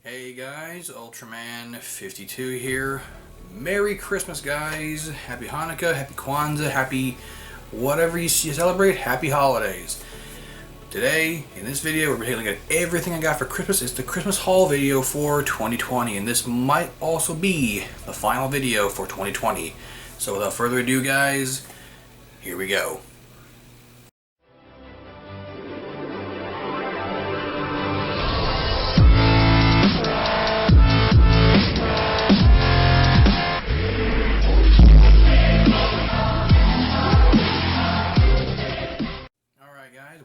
Hey guys, Ultraman52 here. Merry Christmas guys, Happy Hanukkah, Happy Kwanzaa, Happy whatever you celebrate, Happy Holidays. Today, in this video, we're taking a look at everything I got for Christmas. It's the Christmas haul video for 2020, and this might also be the final video for 2020. So without further ado guys, here we go.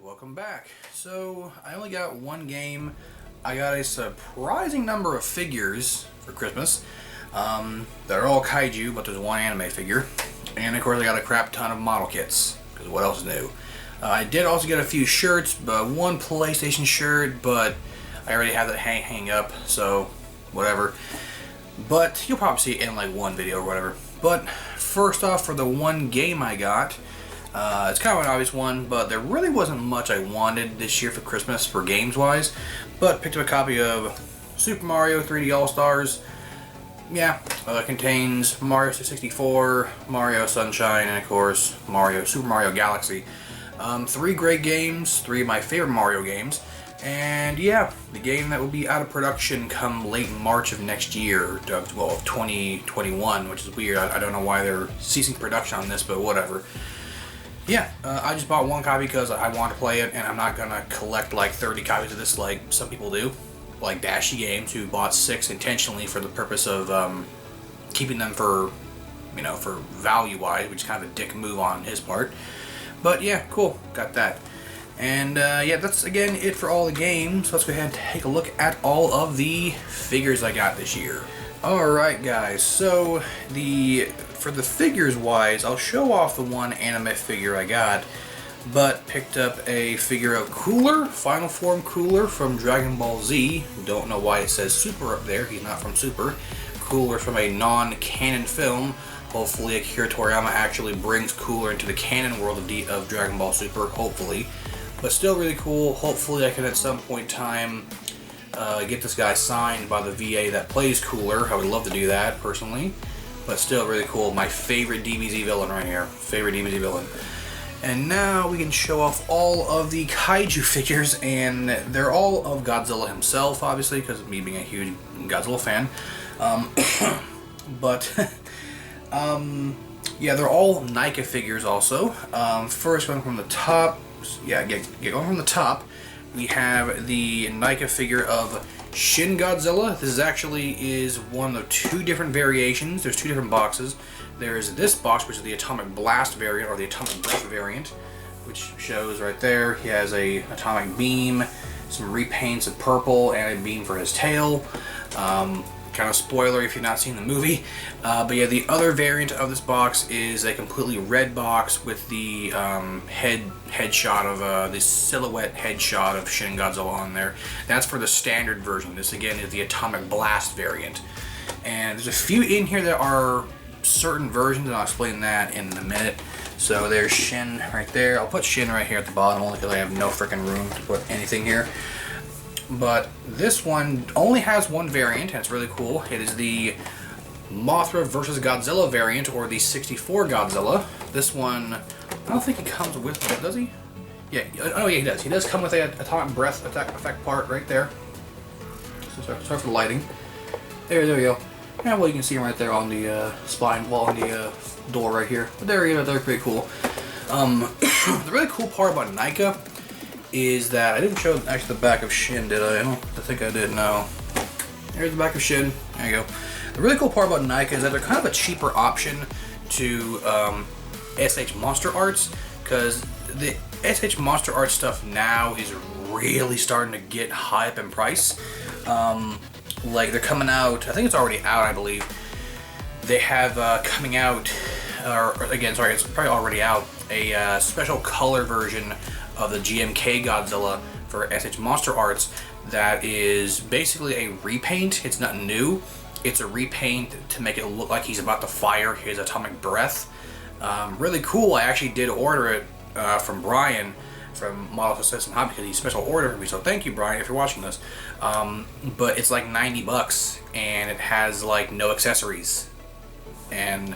Welcome back. So I only got one game. I got a surprising number of figures for Christmas. They're all kaiju, but there's one anime figure, and of course I got a crap ton of model kits, because what else is new? I did also get a few shirts, but one PlayStation shirt, but I already have that hang up, so whatever. But you'll probably see it in like one video or whatever. But first off, for the one game I got, it's kind of an obvious one, but there really wasn't much I wanted this year for Christmas for games wise, but picked up a copy of Super Mario 3D All-Stars. Yeah, contains Mario 64, Mario Sunshine, and of course Super Mario Galaxy. Three great games, three of my favorite Mario games, and yeah, the game that will be out of production come late March of next year, well, 2021, which is weird. I don't know why they're ceasing production on this, but whatever. Yeah, I just bought one copy because I want to play it, and I'm not going to collect like 30 copies of this like some people do, like Dashy Games, who bought 6 intentionally for the purpose of keeping them for, you know, for value-wise, which is kind of a dick move on his part. But yeah, cool, got that. And yeah, that's again it for all the games. Let's go ahead and take a look at all of the figures I got this year. Alright guys, so for the figures wise, I'll show off the one anime figure I got, but picked up a figure of Cooler, Final Form Cooler from Dragon Ball Z. Don't know why it says Super up there, he's not from Super. Cooler from a non-canon film. Hopefully Akira Toriyama actually brings Cooler into the canon world of Dragon Ball Super, hopefully. But still really cool. Hopefully I can at some point in time get this guy signed by the VA that plays Cooler. I would love to do that personally, but still really cool. My favorite DBZ villain right here. Favorite DBZ villain. And now we can show off all of the kaiju figures, and they're all of Godzilla himself, obviously, because of me being a huge Godzilla fan. But yeah, they're all NECA figures also. First one from the top. Yeah, get going from the top. We have the NECA figure of Shin Godzilla. This is one of 2 different variations. There's 2 different boxes. There's this box, which is the Atomic Blast variant, or the Atomic Breath variant, which shows right there. He has a atomic beam, some repaints of purple, and a beam for his tail. Kind of spoiler if you've not seen the movie. But yeah, the other variant of this box is a completely red box with the headshot of the silhouette headshot of Shin Godzilla on there. That's for the standard version. This again is the Atomic Blast variant. And there's a few in here that are certain versions, and I'll explain that in a minute. So there's Shin right there. I'll put Shin right here at the bottom only because I have no freaking room to put anything here. But this one only has one variant, and it's really cool. It is the Mothra vs. Godzilla variant, or the 64 Godzilla. This one, I don't think he comes with it, does he? Yeah, oh yeah, he does. He does come with an Atomic Breath effect part right there. So sorry for the lighting. There we go. Yeah, well, you can see him right there on the spine, well, on the door right here. But there you go, they're pretty cool. The really cool part about NECA is that I didn't show actually the back of Shin, did I? I don't think I did, no. Here's the back of Shin. There you go. The really cool part about NECA is that they're kind of a cheaper option to SH Monster Arts, because the SH Monster Arts stuff now is really starting to get high up in price. Like they're coming out, I think it's already out, I believe. They have coming out, or again, sorry, it's probably already out, a special color version of the GMK Godzilla for SH Monster Arts that is basically a repaint. It's not new. It's a repaint to make it look like he's about to fire his atomic breath. Really cool. I actually did order it from Brian from Model System Hobby because he special ordered for me. So thank you, Brian, if you're watching this. But it's like $90, and it has like no accessories. And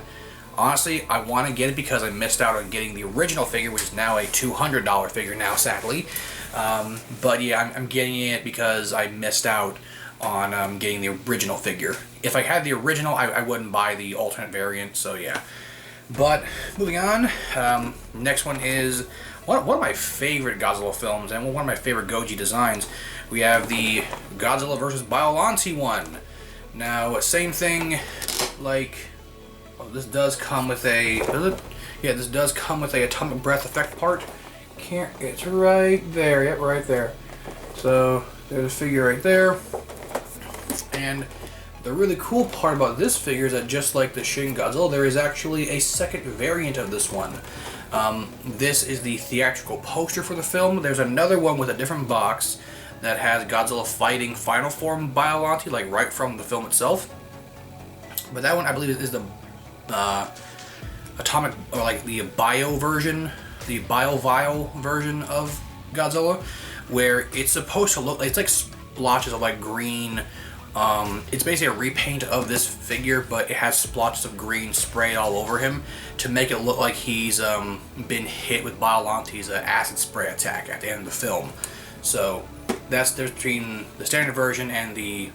honestly, I want to get it because I missed out on getting the original figure, which is now a $200 figure now, sadly. But yeah, I'm getting it because I missed out on getting the original figure. If I had the original, I wouldn't buy the alternate variant, so yeah. But moving on, next one is one of my favorite Godzilla films and one of my favorite Goji designs. We have the Godzilla vs. Biollante one. Now, same thing, like, oh, this does come with a, does it? Yeah, this does come with a atomic breath effect part. It's right there, yep, right there. So, there's a figure right there. And the really cool part about this figure is that just like the Shin Godzilla, there is actually a second variant of this one. This is the theatrical poster for the film. There's another one with a different box that has Godzilla fighting Final Form Biollante, like right from the film itself. But that one, I believe, is the atomic, or like the bio version, the bio-vial version of Godzilla, where it's supposed to look, it's like splotches of like green. It's basically a repaint of this figure, but it has splotches of green sprayed all over him to make it look like he's been hit with Biollante's acid spray attack at the end of the film. So that's the difference between the standard version and the,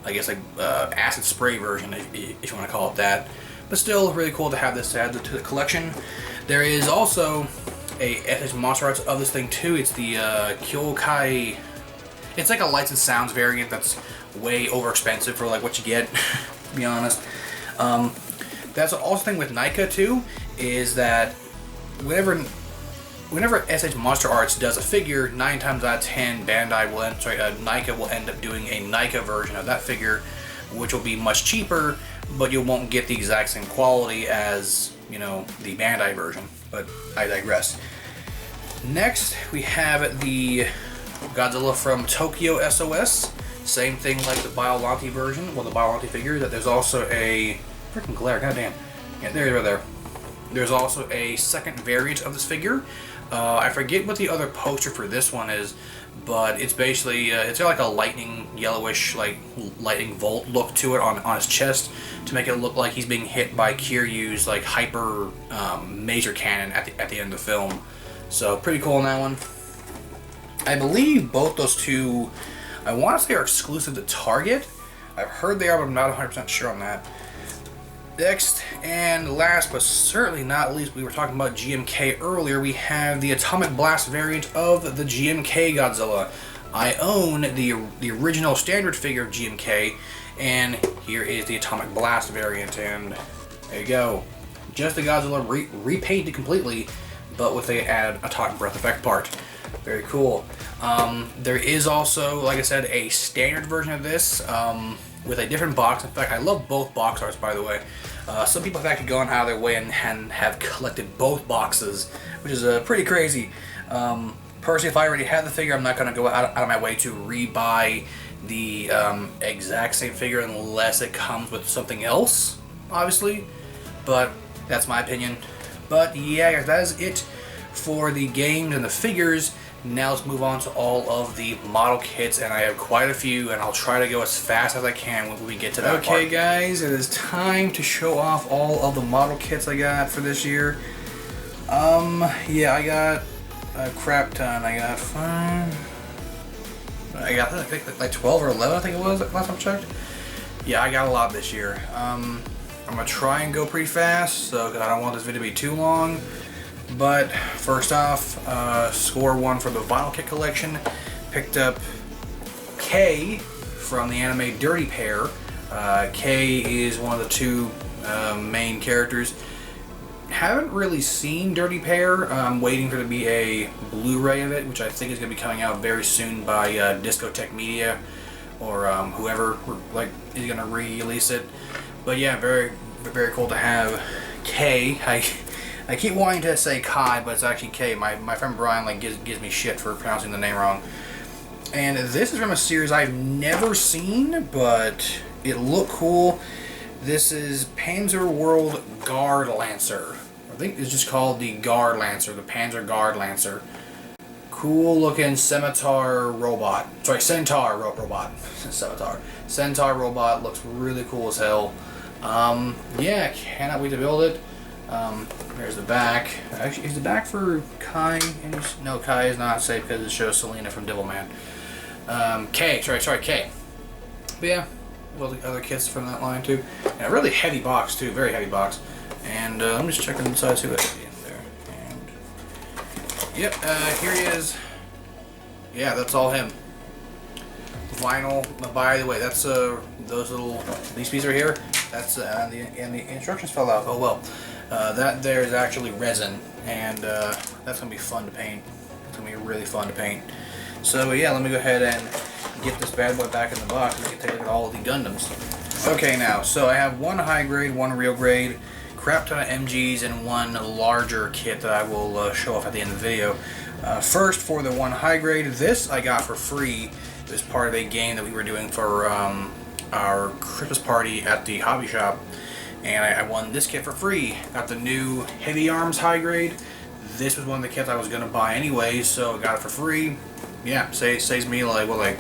I guess, like acid spray version, if you want to call it that. But still, really cool to have this added to the collection. There is also a SH Monster Arts of this thing too. It's the Kyokai. It's like a Lights and Sounds variant that's way over expensive for like what you get, to be honest. That's also the thing with NECA too, is that whenever SH Monster Arts does a figure, 9 times out of 10 NECA will end up doing a NECA version of that figure, which will be much cheaper, but you won't get the exact same quality as, you know, the Bandai version. But I digress. Next, we have the Godzilla from Tokyo SOS. Same thing like the Biollante version, well, the Biollante figure, that there's also a freaking glare, goddamn. Yeah, there, right there. There's also a second variant of this figure. I forget what the other poster for this one is, but it's basically, it's got like a lightning, yellowish, like lightning bolt look to it on his chest to make it look like he's being hit by Kiryu's like hyper laser cannon at the end of the film. So pretty cool on that one. I believe both those two, I want to say, are exclusive to Target. I've heard they are, but I'm not 100% sure on that. Next, and last but certainly not least, we were talking about GMK earlier, we have the Atomic Blast variant of the GMK Godzilla. I own the original standard figure of GMK, and here is the Atomic Blast variant, and there you go. Just the Godzilla repainted completely, but with the added Atomic Breath effect part. Very cool. There is also, like I said, a standard version of this with a different box. In fact, I love both box arts, by the way. Some people have actually gone out of their way and have collected both boxes, which is pretty crazy. Personally, if I already had the figure, I'm not going to go out of my way to rebuy the exact same figure unless it comes with something else, obviously. But that's my opinion. But yeah, guys, that is it for the games and the figures. Now let's move on to all of the model kits, and I have quite a few, and I'll try to go as fast as I can when we get to that part. Okay, guys, it is time to show off all of the model kits I got for this year. Yeah, I got a crap ton. I got 5. I got, I think, like 12 or 11, I think it was, last time I checked. Yeah, I got a lot this year. I'm going to try and go pretty fast, so because I don't want this video to be too long. But first off, score 1 for the Vinyl Kit collection. Picked up K from the anime Dirty Pair. K is one of the two main characters. Haven't really seen Dirty Pair. I'm waiting for there to be a Blu-ray of it, which I think is going to be coming out very soon by Discotech Media or whoever like is going to re-release it. But yeah, very, very cool to have K. I keep wanting to say Kai, but it's actually K. My friend Brian like gives me shit for pronouncing the name wrong. And this is from a series I've never seen, but it looked cool. This is Panzer World Guard Lancer. I think it's just called the Guard Lancer, the Panzer Guard Lancer. cool looking Scimitar robot. Sorry, Centaur robot. Scimitar. Centaur robot looks really cool as hell. Yeah, cannot wait to build it. There's the back. Actually, is the back for Kai? No, Kai is not safe because it shows Selena from Devilman. K. Sorry, K. But yeah, all the other kits from that line too. And a really heavy box too, very heavy box. And I'm just checking inside, see what's in there. And yep, here he is. Yeah, that's all him. Vinyl. By the way, that's these pieces right here. That's and the instructions fell out. Oh well. That there is actually resin, and that's gonna be fun to paint. It's gonna be really fun to paint. So yeah, let me go ahead and get this bad boy back in the box, and we can take a look at all of the Gundams. Okay, now, so I have one high grade, one real grade, crap ton of MGs, and one larger kit that I will show off at the end of the video. First, for the one high grade, this I got for free. It was part of a game that we were doing for our Christmas party at the hobby shop, and I won this kit for free. Got the new Heavy Arms high grade. This was one of the kits I was gonna buy anyway, so I got it for free. Yeah, saves me like what, like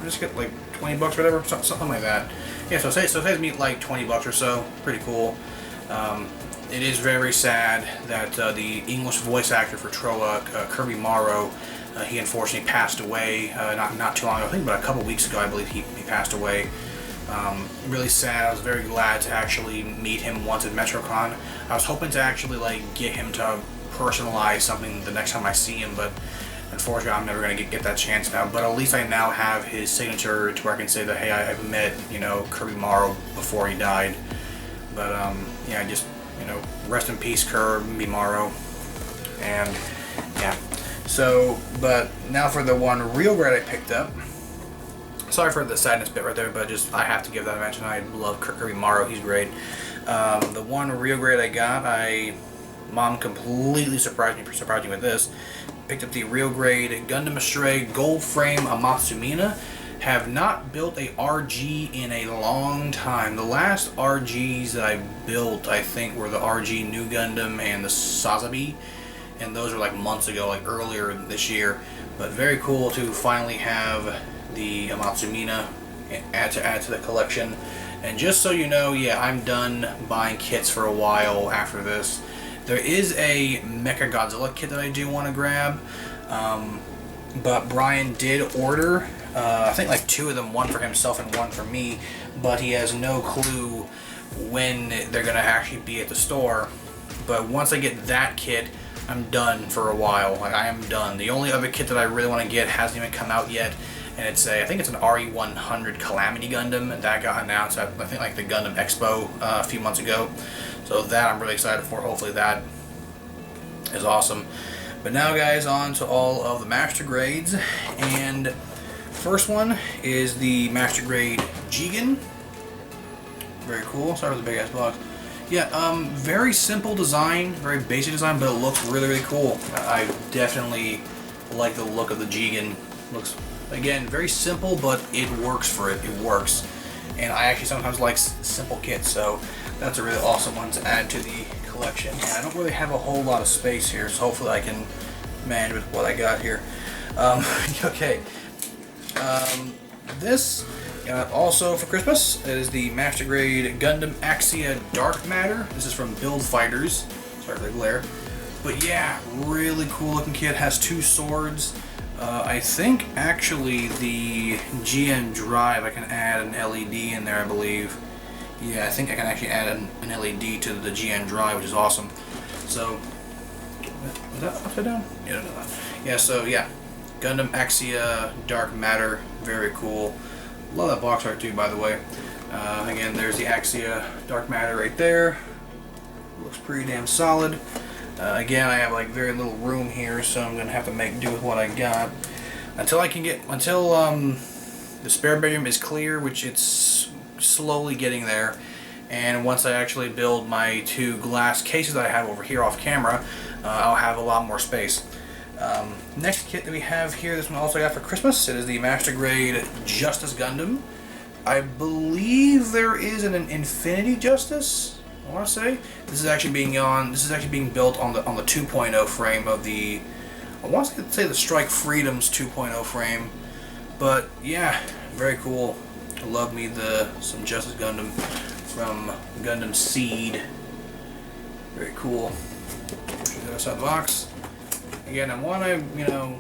I just get like 20 bucks or whatever, something like that. Yeah, so it saves me like 20 bucks or so. Pretty cool. It is very sad that the English voice actor for Trolloc, Kirby Morrow, he unfortunately passed away not too long ago. I think about a couple weeks ago, I believe he passed away. Really sad. I was very glad to actually meet him once at MetroCon. I was hoping to actually like get him to personalize something the next time I see him, but unfortunately I'm never going to get that chance now. But at least I now have his signature to where I can say that, hey, I've met, Kirby Morrow before he died. But yeah, just, rest in peace, Kirby Morrow. And yeah, so, but now for the one real grade I picked up. Sorry for the sadness bit right there, but just I have to give that a mention. I love Kirby Morrow, he's great. The one real grade I got, Mom completely surprised me with this. Picked up the real grade Gundam Astray gold frame Amatsumina. Have not built a RG in a long time. The last RGs that I built, I think, were the RG New Gundam and the Sazabi, and those were like months ago, like earlier this year. But very cool to finally have the Amatsumina add to the collection. And just so you know, yeah, I'm done buying kits for a while after this. There is a Mecha Godzilla kit that I do want to grab, but Brian did order, I think like 2 of them, one for himself and one for me, but he has no clue when they're going to actually be at the store. But once I get that kit, I'm done for a while. Like, I am done. The only other kit that I really want to get hasn't even come out yet, and I think it's an RE100 Calamity Gundam, and that got announced at, I think, like the Gundam Expo a few months ago. So that I'm really excited for. Hopefully that is awesome. But now, guys, on to all of the master grades. And first one is the master grade Jigen. Very cool. Sorry for the big ass box. Yeah, very simple design, very basic design, but it looks really, really cool. I definitely like the look of the Jigen. Looks, again, very simple, but it works for it. It works. And I actually sometimes like simple kits, so that's a really awesome one to add to the collection. And I don't really have a whole lot of space here, so hopefully I can manage with what I got here. Okay. This also for Christmas, it is the Master Grade Gundam Axia Dark Matter. This is from Build Fighters. Sorry for the glare. But yeah, really cool looking kit. Has 2 swords. I think actually the GN drive, I can add an LED in there, I believe. Yeah, I think I can actually add an LED to the GN drive, which is awesome. So, was that upside down? Yeah, no. Yeah, so yeah, Gundam Axia Dark Matter, very cool. Love that box art too, by the way. Again, there's the Axia Dark Matter right there. Looks pretty damn solid. Again, I have like very little room here, so I'm gonna have to make do with what I got until the spare bedroom is clear, which it's slowly getting there. And once I actually build my 2 glass cases that I have over here off camera, I'll have a lot more space. Next kit that we have here, this one also got for Christmas. It is the Master Grade Justice Gundam. I believe there is an Infinity Justice, I want to say. This is actually being built on the 2.0 frame of the I want to say the Strike Freedoms 2.0 frame, but yeah, very cool. I love me some Justice Gundam from Gundam Seed. Very cool. Put that outside the box. Again, I want to,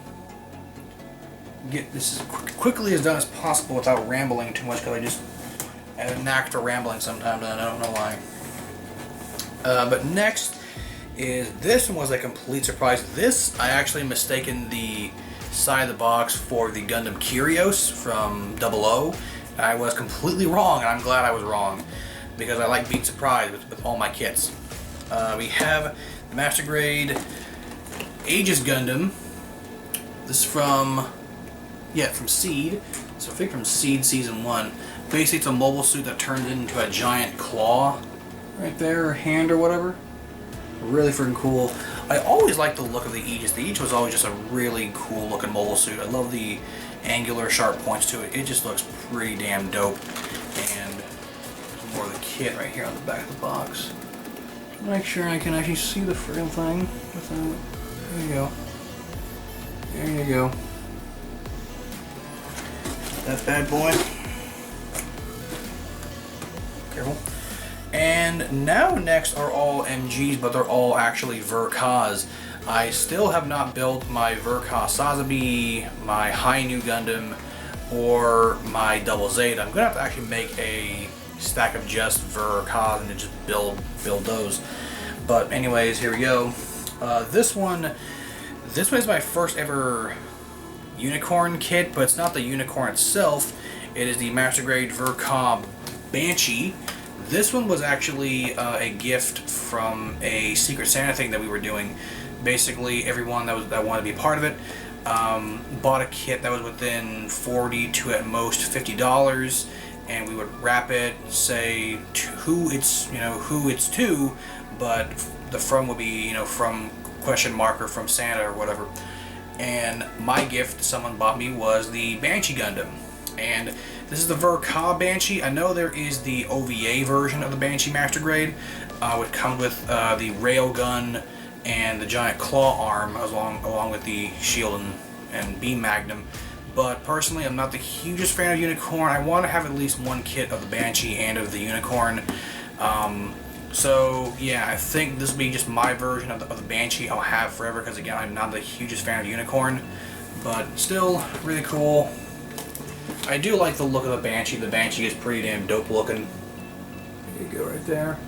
get this as quickly as done as possible without rambling too much, because I have a knack for rambling sometimes, and I don't know why. But next is, this one was a complete surprise. This, I actually mistaken the side of the box for the Gundam Kyrios from 00. I was completely wrong, and I'm glad I was wrong, because I like being surprised with all my kits. We have the Master Grade Aegis Gundam. This is from Seed. So I think from Seed Season 1. Basically, it's a mobile suit that turns into a giant claw right there, or hand or whatever. Really freaking cool. I always liked the look of the Aegis. The Aegis was always just a really cool looking mobile suit. I love the angular sharp points to it. It just looks pretty damn dope. And there's more of the kit right here on the back of the box. Make sure I can actually see the freaking thing without. There you go. There you go. That bad boy. Careful. And now next are all MGs, but they're all actually Ver-Kas. I still have not built my Ver-Ka Sazabi, my High Nu Gundam, or my Double Zeta. I'm gonna have to actually make a stack of just Ver-Kas and then just build those. But anyways, here we go. This one is my first ever unicorn kit, but it's not the unicorn itself. It is the Master Grade Ver-Ka Banshee. This one was actually a gift from a Secret Santa thing that we were doing. Basically, everyone that wanted to be part of it bought a kit that was within $40 to at most $50, and we would wrap it, say who it's to, but the from would be from question mark or from Santa or whatever. And my gift someone bought me was the Banshee Gundam. And this is the Ver-Ka Banshee. I know there is the OVA version of the Banshee Master Grade, which comes with the railgun and the giant claw arm along with the shield and beam magnum. But personally, I'm not the hugest fan of Unicorn. I want to have at least one kit of the Banshee and of the Unicorn. So yeah, I think this will be just my version of the Banshee I'll have forever, because again, I'm not the hugest fan of Unicorn, but still really cool. I do like the look of the Banshee. The Banshee is pretty damn dope looking. There you go, right there.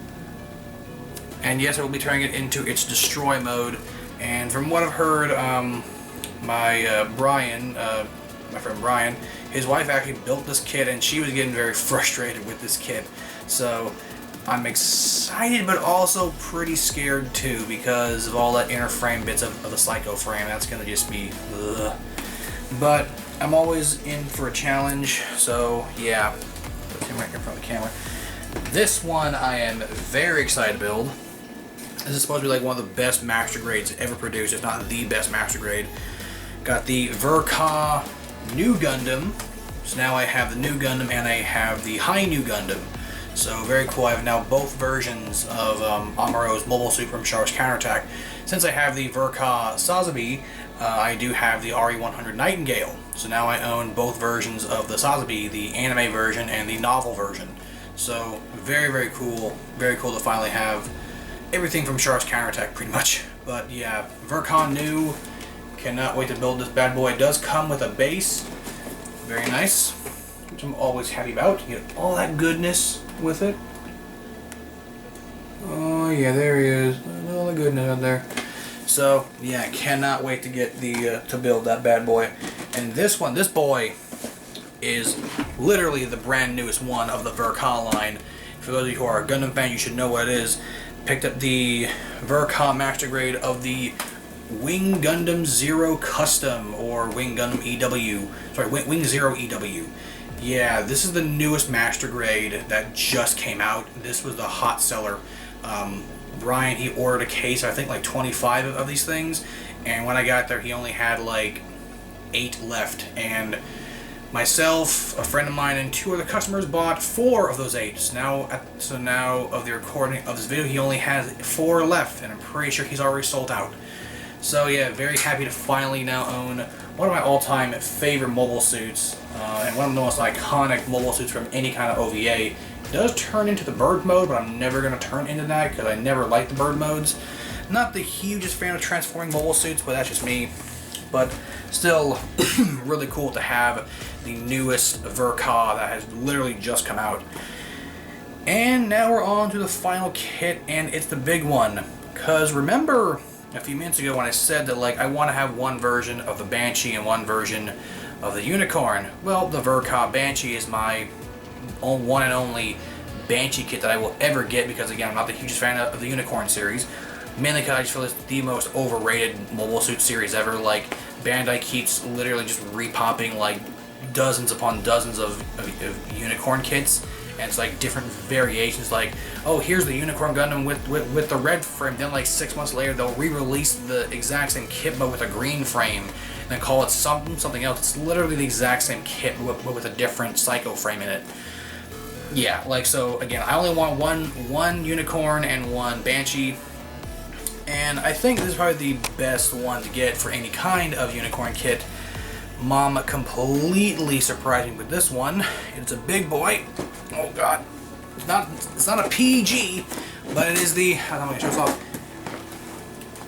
And yes, I will be turning it into its destroy mode. And from what I've heard, my friend Brian, his wife actually built this kit, and she was getting very frustrated with this kit. So I'm excited, but also pretty scared too, because of all that inner frame bits of the Psycho frame. That's gonna just be ugh. But I'm always in for a challenge, so yeah. Put him right here in front of the camera. This one I am very excited to build. This is supposed to be like one of the best Master Grades ever produced, if not the best Master Grade. Got the Ver-Ka Nu Gundam. So now I have the Nu Gundam and I have the High Nu Gundam. So very cool. I have now both versions of Amuro's mobile suit from Star Wars Counterattack. Since I have the Ver-Ka Sazabi, I do have the RE100 Nightingale. So now I own both versions of the Sazabi, the anime version and the novel version. So very, very cool. Very cool to finally have everything from Star Wars Counterattack pretty much. But yeah, Ver-Ka Nu. Cannot wait to build this bad boy. It does come with a base. Very nice. Which I'm always happy about. You get all that goodness with it. Oh yeah, there he is. All the goodness out there. So yeah, cannot wait to get to build that bad boy. And this boy is literally the brand newest one of the Ver-Ka line. For those of you who are a Gundam fan, you should know what it is. Picked up the Ver-Ka Master Grade of the Wing Gundam Zero Custom, or Wing Gundam EW. Sorry, Wing Zero EW. Yeah, this is the newest Master Grade that just came out. This was the hot seller. Brian, he ordered a case, I think like 25 of these things, and when I got there, he only had like 8 left. And myself, a friend of mine, and 2 other customers bought 4 of those 8. So now of the recording of this video, he only has 4 left, and I'm pretty sure he's already sold out. So yeah, very happy to finally now own one of my all-time favorite mobile suits, and one of the most iconic mobile suits from any kind of OVA. It does turn into the bird mode, but I'm never going to turn into that because I never liked the bird modes. Not the hugest fan of transforming mobile suits, but that's just me. But still, really cool to have the newest Ver.Ka that has literally just come out. And now we're on to the final kit, and it's the big one. Because remember a few minutes ago when I said that I want to have one version of the Banshee and one version of the Unicorn? Well, the Ver.Ka Banshee is my one and only Banshee kit that I will ever get, because again, I'm not the hugest fan of the Unicorn series. Mainly because I just feel it's the most overrated mobile suit series ever. Bandai keeps literally just repopping dozens upon dozens of Unicorn kits. And it's different variations, oh, here's the Unicorn Gundam with the red frame. Then 6 months later they'll re-release the exact same kit but with a green frame and then call it something else. It's literally the exact same kit but with a different Psycho frame in it. Yeah, so again, I only want one Unicorn and one Banshee, and I think this is probably the best one to get for any kind of Unicorn kit. Mom completely surprised me with this one. It's a big boy. Oh god, it's not a PG, but it is the. I'm gonna show this off.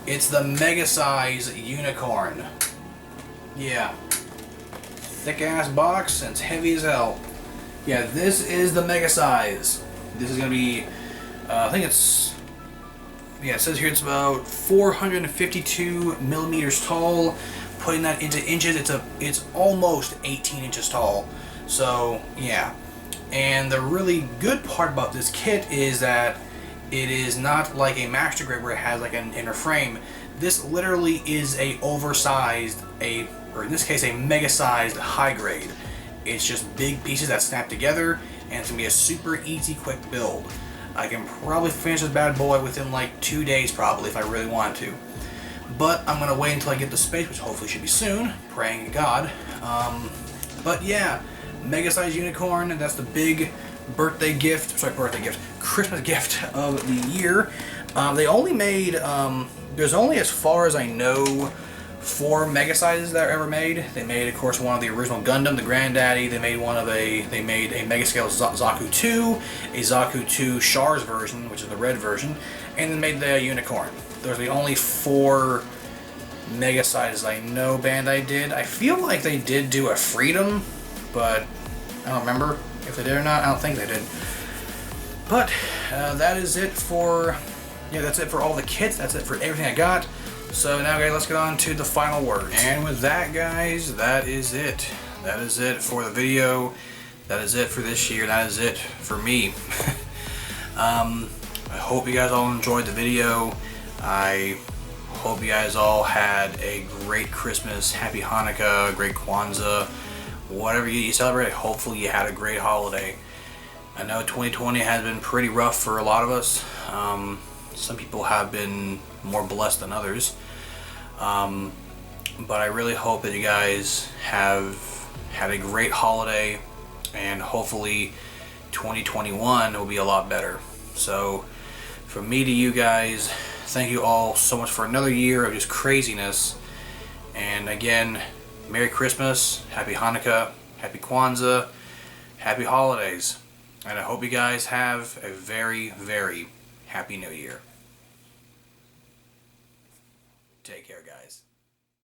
It's the Mega Size Unicorn. Yeah, thick ass box and it's heavy as hell. Yeah, this is the Mega Size. This is gonna be. I think it's. Yeah, it says here it's about 452 millimeters tall. Putting that into inches, it's almost 18 inches tall. So yeah, and the really good part about this kit is that it is not like a Master Grade where it has an inner frame. This literally is a oversized, or in this case a mega-sized high grade. It's just big pieces that snap together, and it's gonna be a super easy, quick build. I can probably finish this bad boy within 2 days probably if I really want to. But I'm going to wait until I get the space, which hopefully should be soon, praying to God. But yeah, Mega Size Unicorn, that's the big Christmas gift of the year. They only made, there's only, as far as I know, 4 Mega Sizes that were ever made. They made, of course, one of the original Gundam, the Granddaddy. They made a Mega Scale Zaku 2, a Zaku 2 Char's version, which is the red version, and then made the Unicorn. Those are the only 4 Mega Sizes I know Bandai did. I feel like they did do a Freedom, but I don't remember if they did or not. I don't think they did. But that is it for, that's it for all the kits. That's it for everything I got. So now, guys, let's get on to the final words. And with that, guys, that is it. That is it for the video. That is it for this year. That is it for me. I hope you guys all enjoyed the video. I hope you guys all had a great Christmas, happy Hanukkah, great Kwanzaa, whatever you celebrate. Hopefully you had a great holiday. I know 2020 has been pretty rough for a lot of us. Some people have been more blessed than others. But I really hope that you guys have had a great holiday, and hopefully 2021 will be a lot better. So from me to you guys, thank you all so much for another year of just craziness. And again, Merry Christmas, Happy Hanukkah, Happy Kwanzaa, Happy Holidays. And I hope you guys have a very, very Happy New Year.